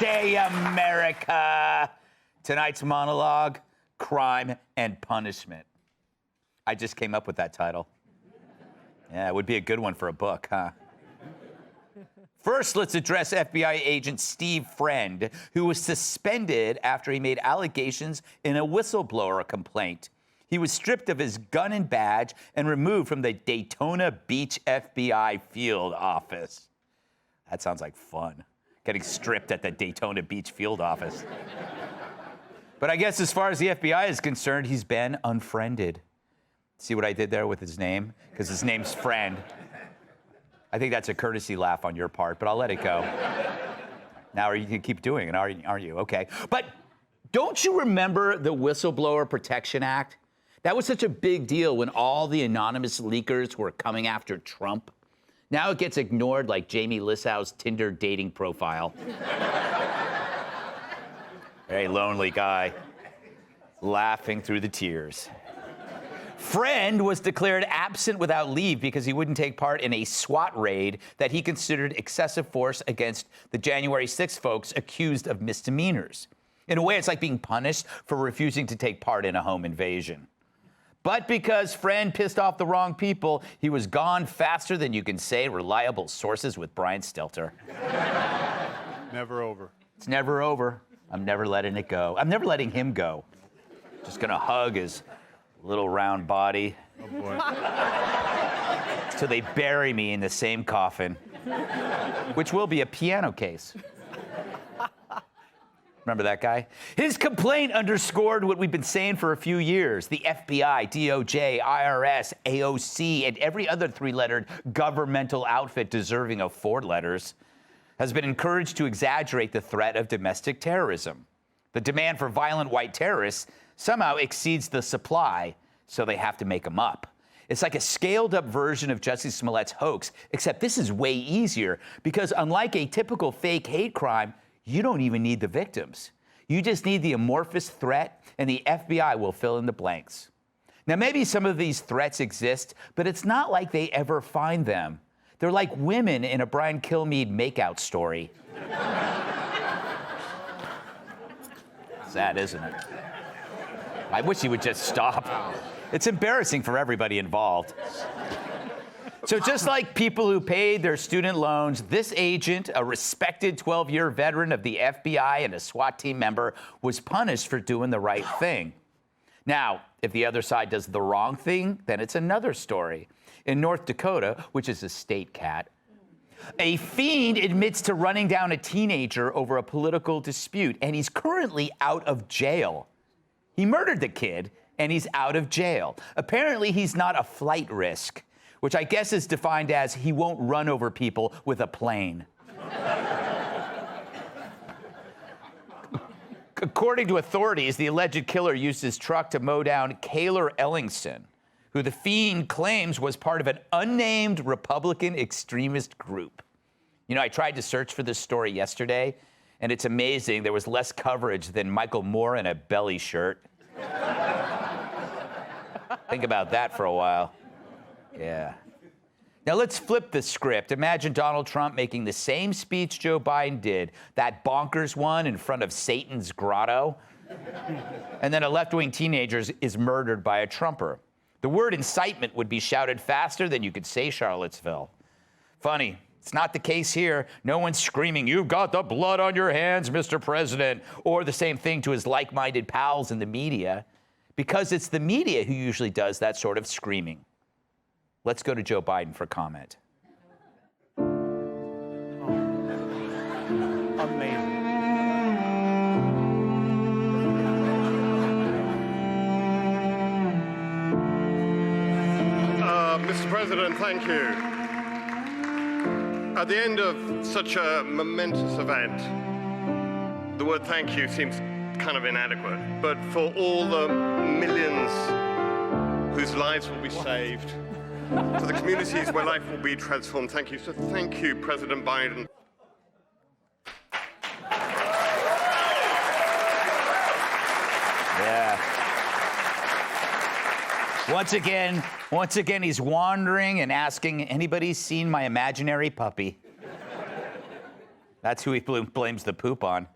Day, America. Tonight's monologue, Crime and Punishment. I just came up with that title. Yeah, it would be a good one for a book, huh? First, let's address FBI agent Steve Friend, who was suspended after he made allegations in a whistleblower complaint. He was stripped of his gun and badge and removed from the Daytona Beach FBI field office. That sounds like fun, getting stripped at the Daytona Beach field office. But I guess as far as the FBI is concerned, he's been unfriended. See what I did there with his name? Because his name's Friend. I think that's a courtesy laugh on your part, but I'll let it go. Now you can keep doing it, aren't you? Okay. But don't you remember the Whistleblower Protection Act? That was such a big deal when all the anonymous leakers were coming after Trump. Now it gets ignored like Jamie Lissau's Tinder dating profile. Very lonely guy, laughing through the tears. Friend was declared absent without leave because he wouldn't take part in a SWAT raid that he considered excessive force against the January 6th folks accused of misdemeanors. In a way, it's like being punished for refusing to take part in a home invasion. But because Friend pissed off the wrong people, he was gone faster than you can say reliable sources with Brian Stelter. Never over. It's never over. I'm never letting it go. I'm never letting him go. Just gonna hug his little round body. Oh, boy. So they bury me in the same coffin, which will be a piano case. Remember that guy? His complaint underscored what we've been saying for a few years. The FBI, DOJ, IRS, AOC, and every other three-lettered governmental outfit deserving of four letters has been encouraged to exaggerate the threat of domestic terrorism. The demand for violent white terrorists somehow exceeds the supply, so they have to make them up. It's like a scaled-up version of Jussie Smollett's hoax, except this is way easier because unlike a typical fake hate crime, you don't even need the victims. You just need the amorphous threat, and the FBI will fill in the blanks. Now, maybe some of these threats exist, but it's not like they ever find them. They're like women in a Brian Kilmeade makeout story. Sad, isn't it? I wish he would just stop. It's embarrassing for everybody involved. So just like people who paid their student loans, this agent, a respected 12-year veteran of the FBI and a SWAT team member, was punished for doing the right thing. Now, if the other side does the wrong thing, then it's another story. In North Dakota, which is a state cat, a fiend admits to running down a teenager over a political dispute, and he's currently out of jail. He murdered the kid, and he's out of jail. Apparently, he's not a flight risk, which I guess is defined as he won't run over people with a plane. According to authorities, the alleged killer used his truck to mow down Kaylor Ellingson, who the fiend claims was part of an unnamed Republican extremist group. You know, I tried to search for this story yesterday, and it's amazing. There was less coverage than Michael Moore in a belly shirt. Think about that for a while. Yeah. Now let's flip the script. Imagine Donald Trump making the same speech Joe Biden did, that bonkers one in front of Satan's grotto, and then a left-wing teenager is murdered by a Trumper. The word incitement would be shouted faster than you could say Charlottesville. Funny, it's not the case here. No one's screaming, "You've got the blood on your hands, Mr. President," or the same thing to his like-minded pals in the media, because it's the media who usually does that sort of screaming. Let's go to Joe Biden for comment. Amazing. Mr. President, thank you. At the end of such a momentous event, the word thank you seems kind of inadequate. But for all the millions whose lives will be saved, to the communities where life will be transformed, thank you. So thank you, President Biden. Yeah. Once again, he's wandering and asking, anybody seen my imaginary puppy? That's who he blames the poop on.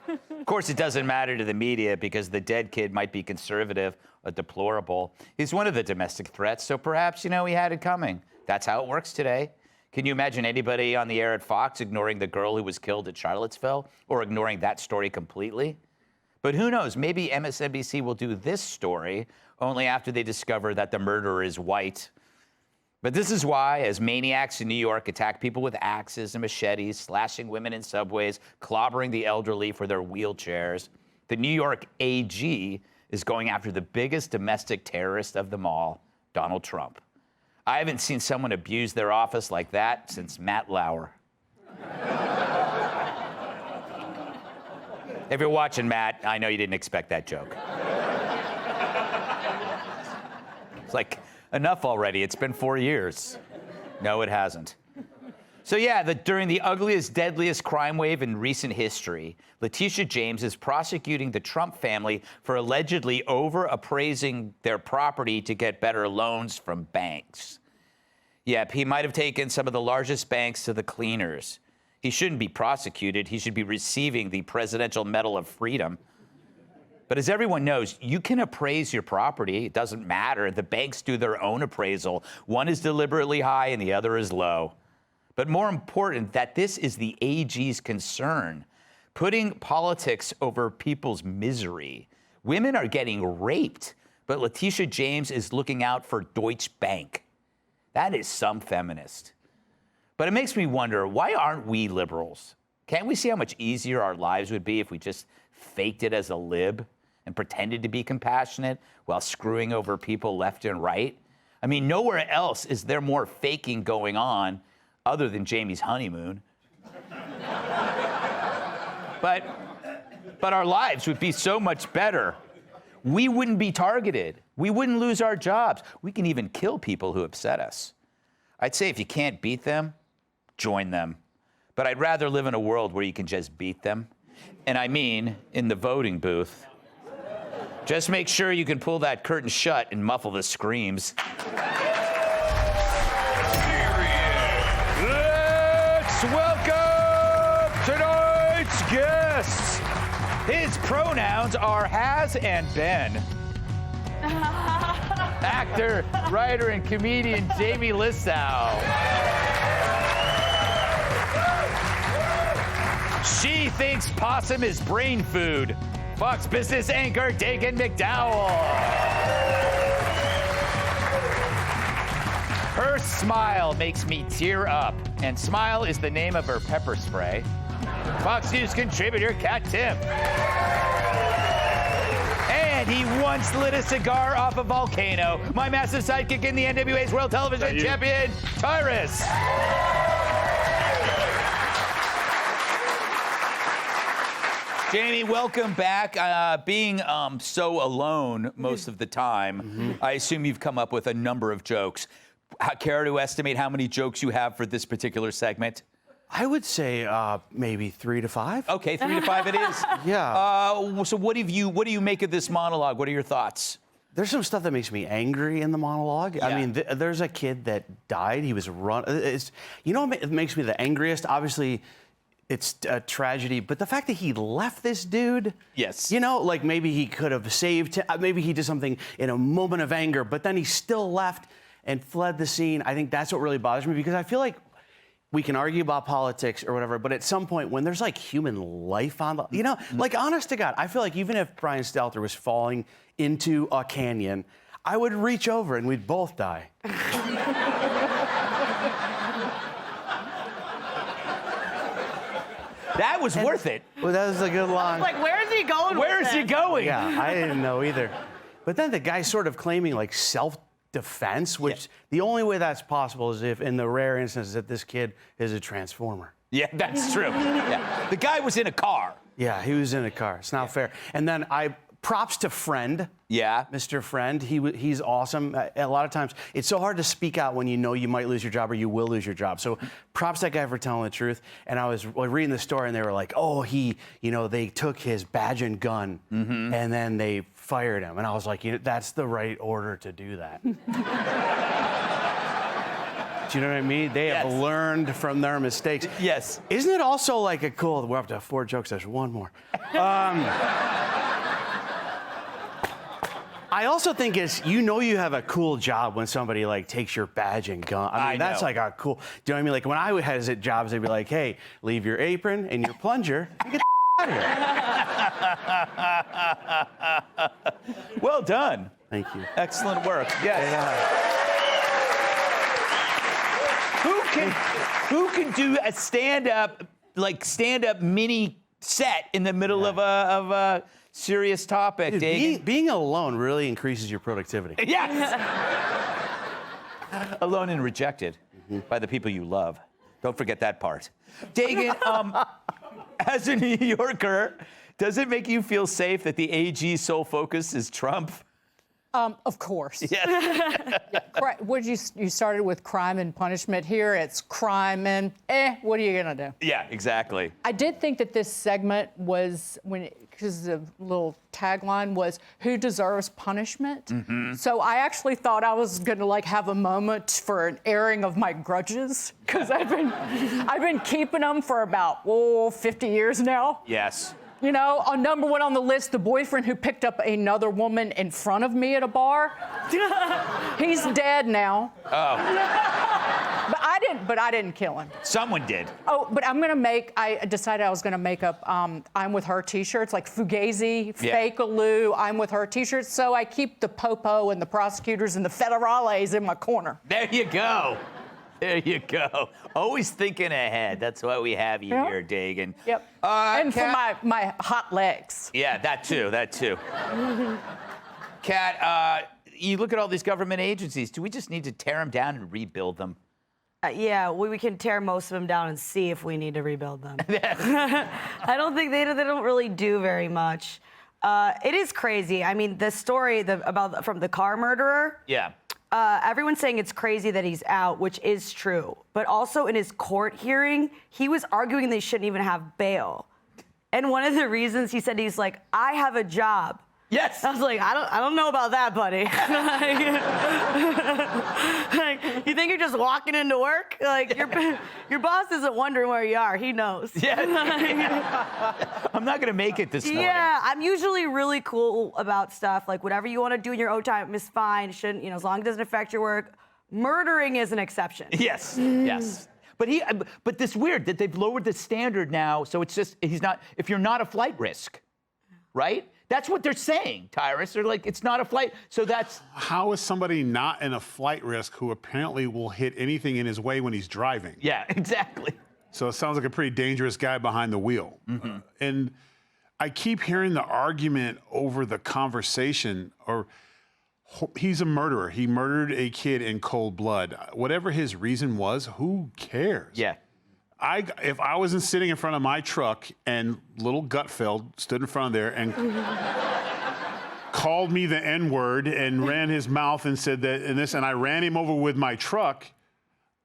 Of course, it doesn't matter to the media because the dead kid might be conservative or deplorable. He's one of the domestic threats, so perhaps, he had it coming. That's how it works today. Can you imagine anybody on the air at Fox ignoring the girl who was killed at Charlottesville or ignoring that story completely? But who knows, maybe MSNBC will do this story only after they discover that the murderer is white. But this is why, as maniacs in New York attack people with axes and machetes, slashing women in subways, clobbering the elderly for their wheelchairs, the New York AG is going after the biggest domestic terrorist of them all, Donald Trump. I haven't seen someone abuse their office like that since Matt Lauer. If you're watching, Matt, I know you didn't expect that joke. It's like, enough already. It's been 4 years. No, it hasn't. So yeah, during the ugliest, deadliest crime wave in recent history, Letitia James is prosecuting the Trump family for allegedly overappraising their property to get better loans from banks. Yep, he might have taken some of the largest banks to the cleaners. He shouldn't be prosecuted. He should be receiving the Presidential Medal of Freedom. But as everyone knows, you can appraise your property. It doesn't matter. The banks do their own appraisal. One is deliberately high and the other is low. But more important, that this is the AG's concern, putting politics over people's misery. Women are getting raped, but Letitia James is looking out for Deutsche Bank. That is some feminist. But it makes me wonder, why aren't we liberals? Can't we see how much easier our lives would be if we just faked it as a lib and pretended to be compassionate while screwing over people left and right? I mean, nowhere else is there more faking going on other than Jamie's honeymoon. But our lives would be so much better. We wouldn't be targeted. We wouldn't lose our jobs. We can even kill people who upset us. I'd say if you can't beat them, join them. But I'd rather live in a world where you can just beat them. And I mean, in the voting booth. Just make sure you can pull that curtain shut and muffle the screams. Let's welcome tonight's guest. His pronouns are has and been. Actor, writer, and comedian Jamie Lissow. She thinks possum is brain food. Fox Business anchor Dagan McDowell. Her smile makes me tear up, and Smile is the name of her pepper spray. Fox News contributor Kat Tim. And he once lit a cigar off a volcano. My massive sidekick in the NWA's World Television Champion, Tyrus. Jamie, welcome back. Being so alone most of the time, I assume you've come up with a number of jokes. Care to estimate how many jokes you have for this particular segment? I would say maybe 3 to 5. Okay, 3 to 5 it is. Yeah. So what do you make of this monologue? What are your thoughts? There's some stuff that makes me angry in the monologue. Yeah. I mean, there's a kid that died. He was what makes me the angriest? Obviously, it's a tragedy, but the fact that he left this dude. Yes. Like maybe he could have saved him. Maybe he did something in a moment of anger, but then he still left and fled the scene. I think that's what really bothers me, because I feel like we can argue about politics or whatever, but at some point when there's like human life on the, like honest to God, I feel like even if Brian Stelter was falling into a canyon, I would reach over and we'd both die. That was worth it. Well, that was a good line. Like, where is he going? Where is he going? Yeah, I didn't know either. But then the guy's sort of claiming like self-defense, which the only way that's possible is if, in the rare instance that this kid is a transformer. Yeah, that's true. Yeah. The guy was in a car. Yeah, he was in a car. It's not fair. And then props to Friend. Yeah. Mr. Friend, he's awesome. A lot of times, it's so hard to speak out when you know you might lose your job or you will lose your job. So props to that guy for telling the truth. And I was reading the story and they were like, oh, they took his badge and gun and then they fired him. And I was like, that's the right order to do that. Do you know what I mean? They have learned from their mistakes. Yes. Isn't it also like a cool? We're up to 4 jokes. There's one more. I also think you have a cool job when somebody like takes your badge and gun. I mean, that's like a cool. Do you know what I mean? Like when I had jobs, they'd be like, "Hey, leave your apron and your plunger and get the out of here." Well done. Thank you. Excellent work. Yes. Who can do a stand-up mini set in the middle of a serious topic? Dude, being alone really increases your productivity. Yes. Alone and rejected by the people you love. Don't forget that part. Dagan, as a New Yorker, does it make you feel safe that the AG's sole focus is Trump? Of course. Yes. You started with crime and punishment. Here it's crime and what are you gonna do? Yeah, exactly. I did think that this segment was because the little tagline was "Who deserves punishment?" So I actually thought I was gonna like have a moment for an airing of my grudges because I've been keeping them for about 50 years now. Yes. You know, on number 1 on the list, the boyfriend who picked up another woman in front of me at a bar. He's dead now. Oh. But I didn't kill him. Someone did. Oh, but I decided I was gonna make up I'm with her t-shirts, like Fugazi, Fake-a-loo, I'm with her t-shirts. So I keep the popo and the prosecutors and the federales in my corner. There you go. There you go. Always thinking ahead. That's why we have you here, Dagan. Yep. And Kat, for my hot legs. Yeah, that too. Kat, you look at all these government agencies. Do we just need to tear them down and rebuild them? Yeah, we can tear most of them down and see if we need to rebuild them. I don't think they don't really do very much. It is crazy. I mean, the story from the car murderer. Yeah. Everyone's saying it's crazy that he's out, which is true. But also in his court hearing, he was arguing they shouldn't even have bail. And one of the reasons he said, he's like, I have a job. Yes. I was like, I don't know about that, buddy. Like, you think you're just walking into work? Like, your boss isn't wondering where you are. He knows. Yeah. I'm not going to make it this morning. Yeah, I'm usually really cool about stuff. Like, whatever you want to do in your own time is fine. It shouldn't, as long as it doesn't affect your work. Murdering is an exception. Yes, yes. But this weird that they've lowered the standard now, so it's just, if you're not a flight risk, right? That's what they're saying, Tyrus. They're like, it's not a flight. So that's... How is somebody not in a flight risk who apparently will hit anything in his way when he's driving? Yeah, exactly. So it sounds like a pretty dangerous guy behind the wheel. And I keep hearing the argument over the conversation, or he's a murderer. He murdered a kid in cold blood. Whatever his reason was, who cares? Yeah. If I wasn't sitting in front of my truck and little Gutfeld stood in front of there and called me the N-word and ran his mouth and said that and I ran him over with my truck,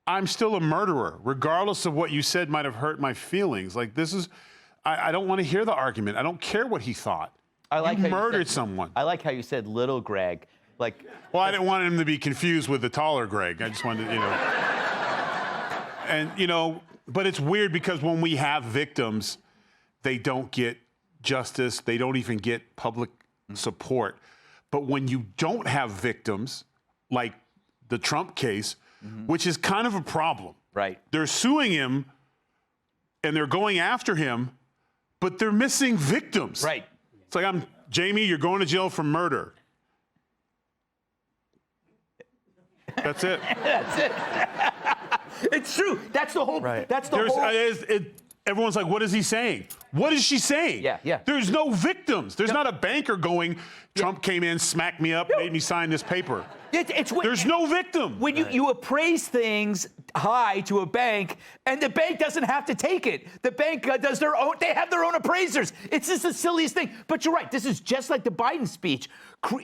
I'm still a murderer, regardless of what you said might have hurt my feelings. Like, I don't want to hear the argument. I don't care what he thought. I like you murdered someone. I like how you said little Greg. Like, well, I didn't want him to be confused with the taller Greg. I just wanted to, And, but it's weird because when we have victims, they don't get justice. They don't even get public support. But when you don't have victims, like the Trump case, which is kind of a problem. Right. They're suing him and they're going after him, but they're missing victims. Right. It's like, Jamie, you're going to jail for murder. That's it. That's it. It's true. That's the whole. Right. That's the whole. Everyone's like, what is he saying? What is she saying? Yeah. There's no victims. There's not a banker going, Trump came in, smacked me up, made me sign this paper. There's no victim. When you appraise things high to a bank, and the bank doesn't have to take it. The bank does their own. They have their own appraisers. It's just the silliest thing. But you're right. This is just like the Biden speech.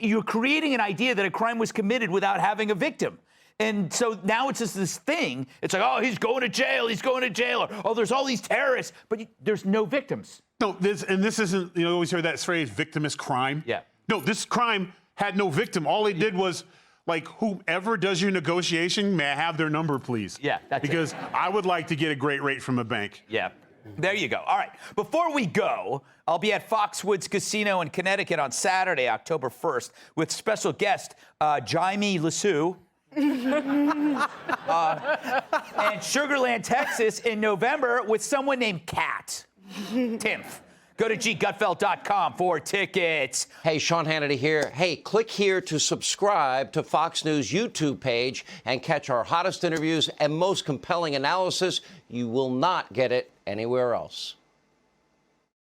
You're creating an idea that a crime was committed without having a victim. And so now it's just this thing. It's like, oh, he's going to jail. He's going to jail. Or, oh, there's all these terrorists. But there's no victims. No, this isn't, you always hear that phrase, victimless crime. Yeah. No, this crime had no victim. All they did was like, whoever does your negotiation, may I have their number, please? Yeah, that's it. because I would like to get a great rate from a bank. Yeah. There you go. All right. Before we go, I'll be at Foxwoods Casino in Connecticut on Saturday, October 1st, with special guest Jaime Lassou. And Sugarland, Texas in November with someone named Kat. Timph. Go to gutfeld.com for tickets. Hey, Sean Hannity here. Hey, click here to subscribe to Fox News YouTube page and catch our hottest interviews and most compelling analysis. You will not get it anywhere else.